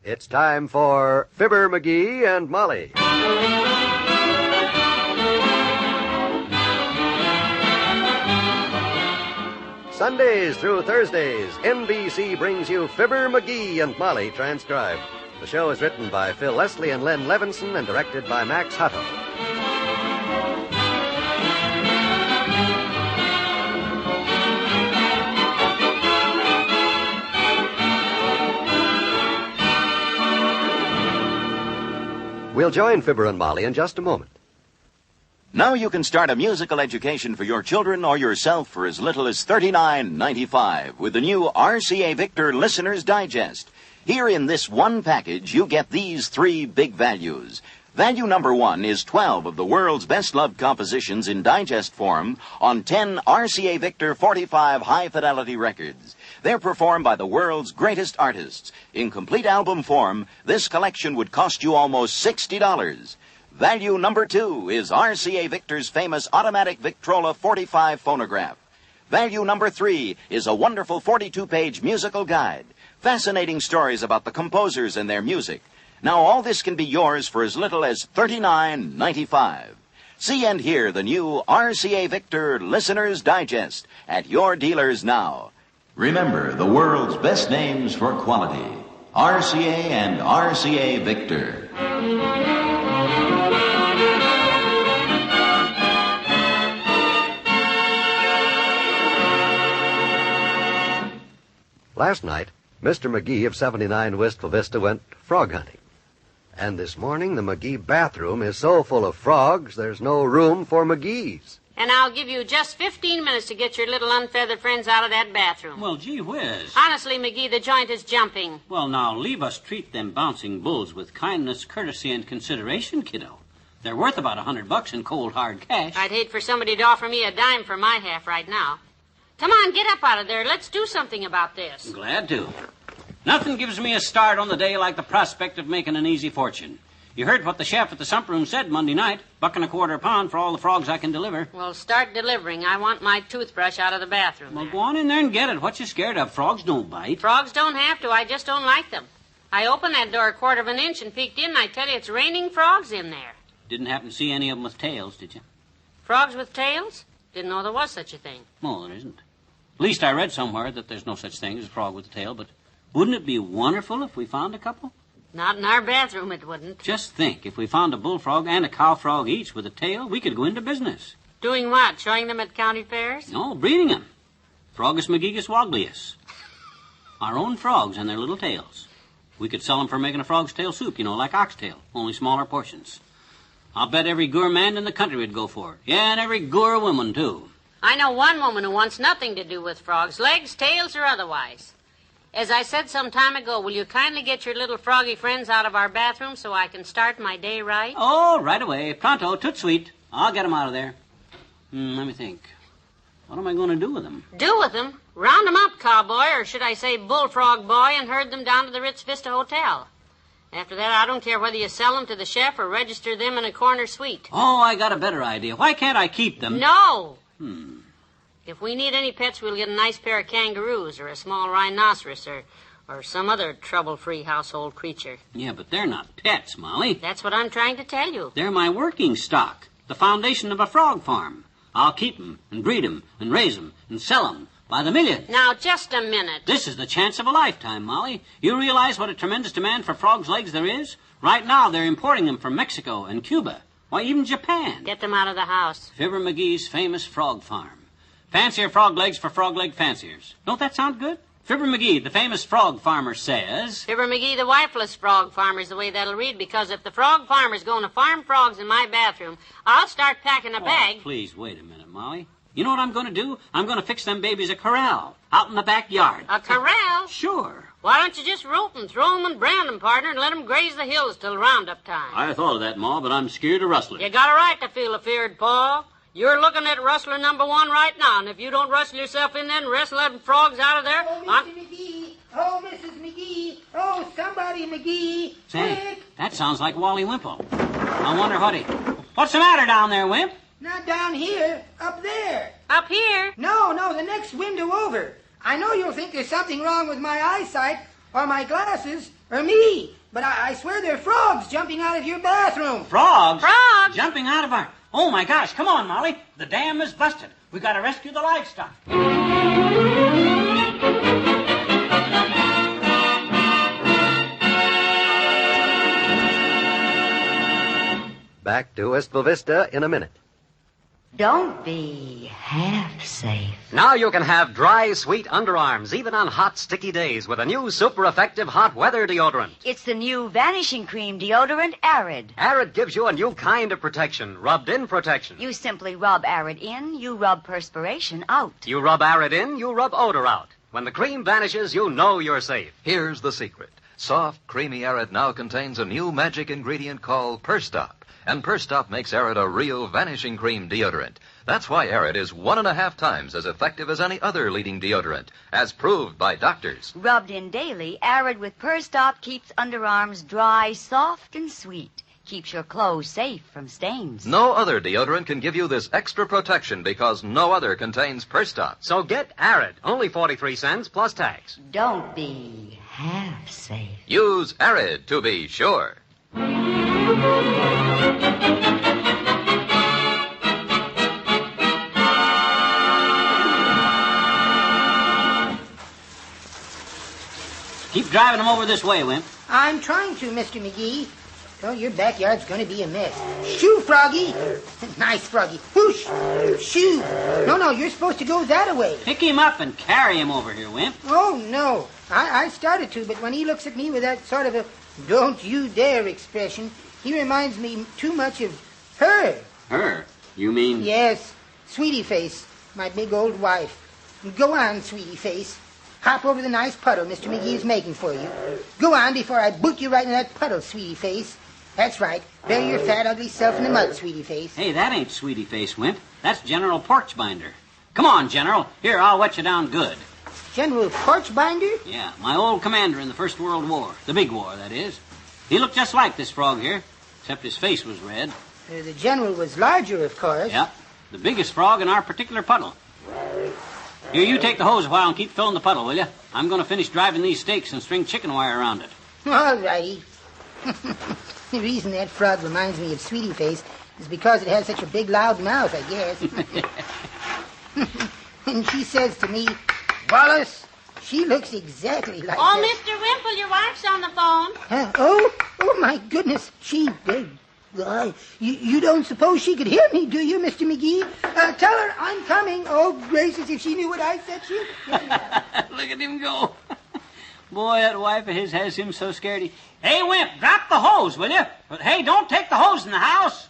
It's time for Fibber McGee and Molly. Sundays through Thursdays, NBC brings you Fibber McGee and Molly transcribed. The show is written by Phil Leslie and Len Levinson and directed by Max Hutto. We'll join Fibber and Molly in just a moment. Now you can start a musical education for your children or yourself for as little as $39.95 with the new RCA Victor Listener's Digest. Here in this one package, you get these three big values. Value number 1 is 12 of the world's best-loved compositions in digest form on 10 RCA Victor 45 high-fidelity records. They're performed by the world's greatest artists. In complete album form, this collection would cost you almost $60. Value number 2 is RCA Victor's famous automatic Victrola 45 phonograph. Value number 3 is a wonderful 42-page musical guide. Fascinating stories about the composers and their music. Now all this can be yours for as little as $39.95. See and hear the new RCA Victor Listener's Digest at your dealers now. Remember the world's best names for quality. RCA and RCA Victor. Last night, Mr. McGee of 79 Wistful Vista went frog hunting. And this morning, the McGee bathroom is so full of frogs, there's no room for McGees. And I'll give you just 15 minutes to get your little unfeathered friends out of that bathroom. Well, gee whiz. Honestly, McGee, the joint is jumping. Well, now, leave us treat them bouncing bulls with kindness, courtesy, and consideration, kiddo. They're worth about $100 in cold, hard cash. I'd hate for somebody to offer me a dime for my half right now. Come on, get up out of there. Let's do something about this. Glad to. Nothing gives me a start on the day like the prospect of making an easy fortune. You heard what the chef at the sump room said Monday night. $1.25 a pound for all the frogs I can deliver. Well, start delivering. I want my toothbrush out of the bathroom. Well, go on in there and get it. What you scared of? Frogs don't bite. Frogs don't have to. I just don't like them. I opened that door 1/4 of an inch and peeked in, and I tell you, it's raining frogs in there. Didn't happen to see any of them with tails, did you? Frogs with tails? Didn't know there was such a thing. No, there isn't. At least I read somewhere that there's no such thing as a frog with a tail, but wouldn't it be wonderful if we found a couple? Not in our bathroom, it wouldn't. Just think, if we found a bullfrog and a cow frog each with a tail, we could go into business. Doing what? Showing them at county fairs? No, breeding them. Frogus McGeegus woglius. Our own frogs and their little tails. We could sell them for making a frog's tail soup, like oxtail, only smaller portions. I'll bet every gourmand in the country would go for it. Yeah, and every gour woman, too. I know one woman who wants nothing to do with frogs, legs, tails, or otherwise. As I said some time ago, will you kindly get your little froggy friends out of our bathroom so I can start my day right? Oh, right away. Pronto, toot sweet. I'll get 'em out of there. Let me think. What am I going to do with them? Do with them? Round 'em up, cowboy, or should I say bullfrog boy, and herd them down to the Ritz Vista Hotel. After that, I don't care whether you sell them to the chef or register them in a corner suite. Oh, I got a better idea. Why can't I keep them? No. If we need any pets, we'll get a nice pair of kangaroos or a small rhinoceros or some other trouble-free household creature. Yeah, but they're not pets, Molly. That's what I'm trying to tell you. They're my working stock, the foundation of a frog farm. I'll keep 'em and breed 'em and raise 'em and sell 'em by the millions. Now, just a minute. This is the chance of a lifetime, Molly. You realize what a tremendous demand for frogs' legs there is? Right now, they're importing them from Mexico and Cuba. Why, even Japan. Get them out of the house. Fibber McGee's famous frog farm. Fancier frog legs for frog leg fanciers. Don't that sound good? Fibber McGee, the famous frog farmer, says... Fibber McGee, the wifeless frog farmer, is the way that'll read, because if the frog farmer's going to farm frogs in my bathroom, I'll start packing a bag. Please, wait a minute, Molly. You know what I'm going to do? I'm going to fix them babies a corral out in the backyard. A corral? Sure. Why don't you just rope them, throw them, and brand them, partner, and let them graze the hills till roundup time? I thought of that, Ma, but I'm scared of rustling. You got a right to feel afeared, Paul. You're looking at rustler number 1 right now, and if you don't rustle yourself in there and wrestle them frogs out of there... Oh, Mr. McGee! Oh, Mrs. McGee! Oh, somebody, McGee! Say, Quick! that sounds like Wally Wimple. I wonder what's the matter down there, Wimp? Not down here, up there. Up here? No, the next window over. I know you'll think there's something wrong with my eyesight or my glasses, Or me. But I swear there are frogs jumping out of your bathroom. Frogs? Frogs? Jumping out of our... Oh, my gosh. Come on, Molly. The dam is busted. We got to rescue the livestock. Back to Wistful Vista in a minute. Don't be half safe. Now you can have dry, sweet underarms, even on hot, sticky days, with a new super effective hot weather deodorant. It's the new Vanishing Cream deodorant, Arid. Arid gives you a new kind of protection, rubbed-in protection. You simply rub Arid in, you rub perspiration out. You rub Arid in, you rub odor out. When the cream vanishes, you know you're safe. Here's the secret. Soft, creamy Arid now contains a new magic ingredient called Perstop. And Perstop makes Arid a real Vanishing Cream deodorant. That's why Arid is 1.5 times as effective as any other leading deodorant, as proved by doctors. Rubbed in daily, Arid with Perstop keeps underarms dry, soft, and sweet. Keeps your clothes safe from stains. No other deodorant can give you this extra protection because no other contains Perstop. So get Arid, only 43 cents plus tax. Don't be half safe. Use Arid to be sure. Keep driving them over this way, Wimp. I'm trying to, Mr. McGee. Oh, your backyard's going to be a mess. Shoo, Froggy. Nice, Froggy. Whoosh. Shoo. No, you're supposed to go that way. Pick him up and carry him over here, Wimp. Oh, no. I started to, but when he looks at me with that sort of a don't you dare expression, he reminds me too much of her. Her? You mean... Yes, Sweetie Face, my big old wife. Go on, Sweetie Face. Hop over the nice puddle Mr. McGee is making for you. Go on before I boot you right in that puddle, Sweetie Face. That's right. Bury your fat, ugly self in the mud, Sweetie Face. Hey, that ain't Sweetie Face, Wimp. That's General Porchbinder. Come on, General. Here, I'll wet you down good. General Porchbinder? Yeah, my old commander in the First World War. The big war, that is. He looked just like this frog here, except his face was red. The general was larger, of course. Yep, the biggest frog in our particular puddle. Here, you take the hose a while and keep filling the puddle, will you? I'm going to finish driving these stakes and string chicken wire around it. All righty. The reason that frog reminds me of Sweetie Face is because it has such a big, loud mouth, I guess. And she says to me, Wallace, she looks exactly like Oh, that. Mr. Wimple, your wife's on the phone. Huh? Oh, my goodness. She... you don't suppose she could hear me, do you, Mr. McGee? Tell her I'm coming. Oh, gracious, if she knew what I said, she... Look at him go. Boy, that wife of his has him so scared. Hey, Wimp, drop the hose, will you? But, hey, don't take the hose in the house.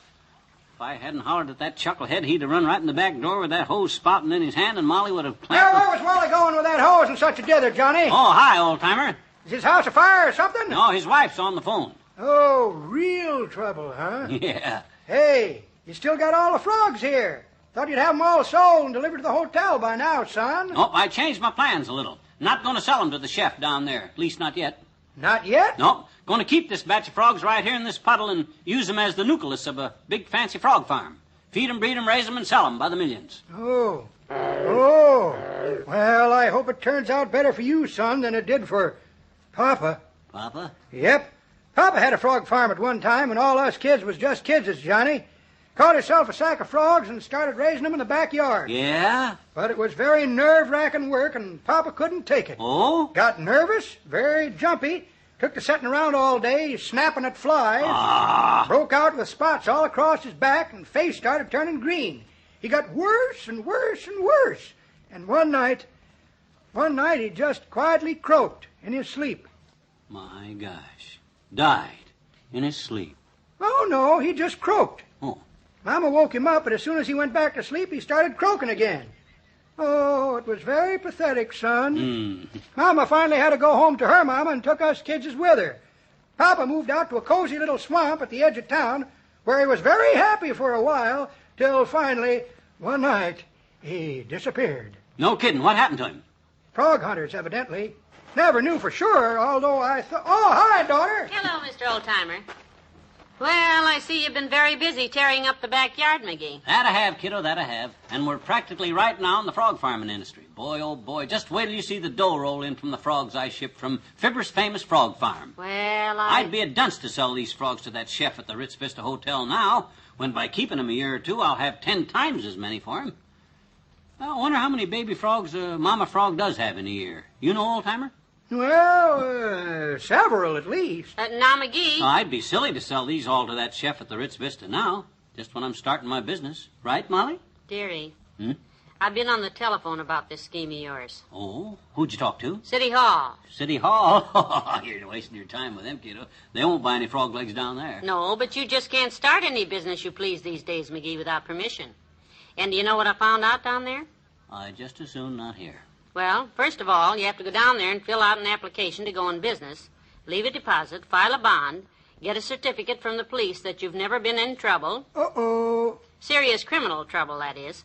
If I hadn't hollered at that chucklehead, he'd have run right in the back door with that hose spouting in his hand, and Molly would have clamped... Where was Wally going with that hose in such a dither, Johnny? Oh, hi, old-timer. Is his house afire or something? No, his wife's on the phone. Oh, real trouble, huh? Yeah. Hey, you still got all the frogs here. Thought you'd have them all sold and delivered to the hotel by now, son. Oh, I changed my plans a little. Not going to sell them to the chef down there. At least not yet. Not yet? No. Going to keep this batch of frogs right here in this puddle and use them as the nucleus of a big fancy frog farm. Feed them, breed them, raise them, and sell them by the millions. Oh. Well, I hope it turns out better for you, son, than it did for Papa. Papa? Yep. Papa had a frog farm at one time when all us kids was just kids as Johnny. Caught himself a sack of frogs and started raising them in the backyard. Yeah? But it was very nerve-wracking work, and Papa couldn't take it. Oh? Got nervous, very jumpy, took to setting around all day, snapping at flies. Broke out with spots all across his back, and face started turning green. He got worse and worse and worse. And one night he just quietly croaked in his sleep. My gosh. Died in his sleep. Oh, no, he just croaked. Oh. Mama woke him up, but as soon as he went back to sleep, he started croaking again. Oh, it was very pathetic, son. Mama finally had to go home to her mama and took us kids with her. Papa moved out to a cozy little swamp at the edge of town, where he was very happy for a while, till finally, one night, he disappeared. No kidding. What happened to him? Frog hunters, evidently. Never knew for sure, although I thought... Oh, hi, daughter. Hello, Mr. Oldtimer. Well, I see you've been very busy tearing up the backyard, McGee. That I have, kiddo, that I have. And we're practically right now in the frog farming industry. Boy, oh boy, just wait till you see the dough roll in from the frogs I ship from Fibber's famous frog farm. Well, I'd be a dunce to sell these frogs to that chef at the Ritz Vista Hotel now, when by keeping them a year or two, I'll have 10 times as many for him. I wonder how many baby frogs a mama frog does have in a year. You know, old-timer? Well, several at least. Now, McGee. I'd be silly to sell these all to that chef at the Ritz Vista now, just when I'm starting my business. Right, Molly? Dearie. Hmm? I've been on the telephone about this scheme of yours. Oh, who'd you talk to? City Hall. City Hall? You're wasting your time with them, kiddo. They won't buy any frog legs down there. No, but you just can't start any business you please these days, McGee, without permission. And do you know what I found out down there? I'd just as soon not hear. Well, first of all, you have to go down there and fill out an application to go in business, leave a deposit, file a bond, get a certificate from the police that you've never been in trouble. Uh-oh. Serious criminal trouble, that is.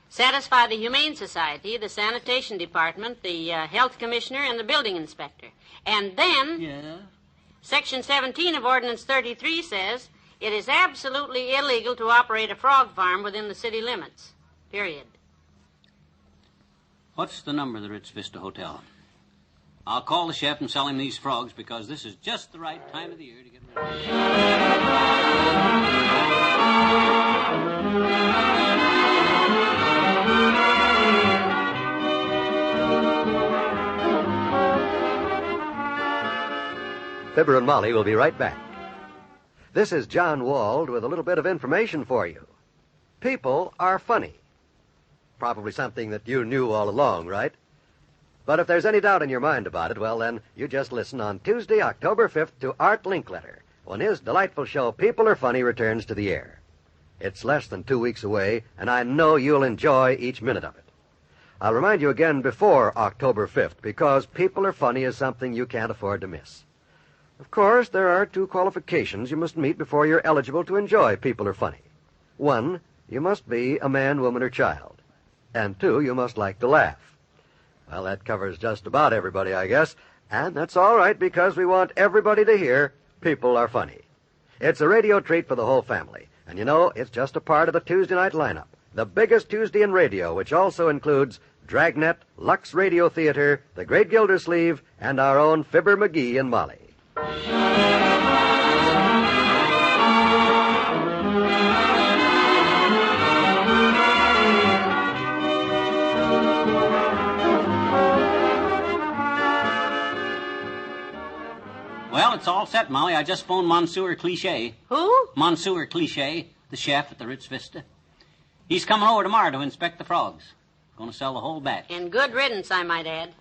Satisfy the Humane Society, the Sanitation Department, the Health Commissioner, and the Building Inspector. And then... Yeah? Section 17 of Ordinance 33 says it is absolutely illegal to operate a frog farm within the city limits. Period. What's the number of the Ritz Vista Hotel? I'll call the chef and sell him these frogs because this is just the right time of the year to get rid of Fibber and Molly will be right back. This is John Wald with a little bit of information for you. People are funny. Probably something that you knew all along, right? But if there's any doubt in your mind about it, well, then you just listen on Tuesday, October 5th to Art Linkletter when his delightful show, People Are Funny, returns to the air. It's less than 2 weeks away, and I know you'll enjoy each minute of it. I'll remind you again before October 5th, because People Are Funny is something you can't afford to miss. Of course, there are 2 qualifications you must meet before you're eligible to enjoy People Are Funny. 1, you must be a man, woman, or child. And 2, you must like to laugh. Well, that covers just about everybody, I guess. And that's all right, because we want everybody to hear People Are Funny. It's a radio treat for the whole family. And you know, it's just a part of the Tuesday night lineup. The biggest Tuesday in radio, which also includes Dragnet, Lux Radio Theater, The Great Gildersleeve, and our own Fibber, McGee, and Molly. Well, it's all set, Molly. I just phoned Monsieur Cliché. Who? Monsieur Cliché, the chef at the Ritz Vista. He's coming over tomorrow to inspect the frogs. Going to sell the whole batch. And good riddance, I might add.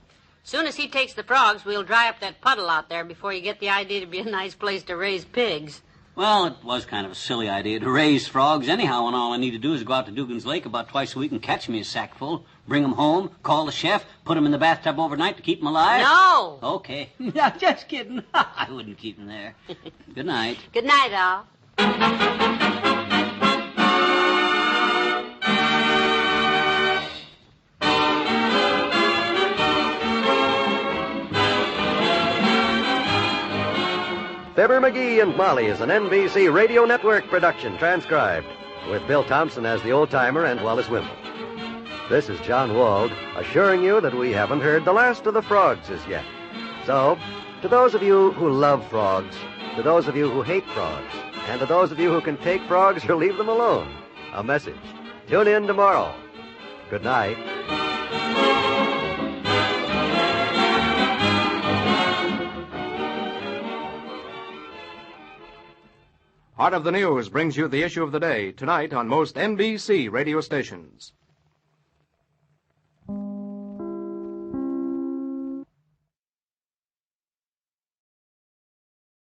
Soon as he takes the frogs, we'll dry up that puddle out there before you get the idea to be a nice place to raise pigs. Well, it was kind of a silly idea to raise frogs anyhow, when all I need to do is go out to Dugan's Lake about twice a week and catch me a sackful, bring 'em home, call the chef, put 'em in the bathtub overnight to keep 'em alive. No! Okay. Just kidding. I wouldn't keep 'em there. Good night. Good night, all. Fibber, McGee, and Molly is an NBC Radio Network production, transcribed, with Bill Thompson as the old-timer and Wallace Wimble. This is John Wald, assuring you that we haven't heard the last of the frogs as yet. So, to those of you who love frogs, to those of you who hate frogs, and to those of you who can take frogs or leave them alone, a message. Tune in tomorrow. Good night. Heart of the News brings you the issue of the day tonight on most NBC radio stations.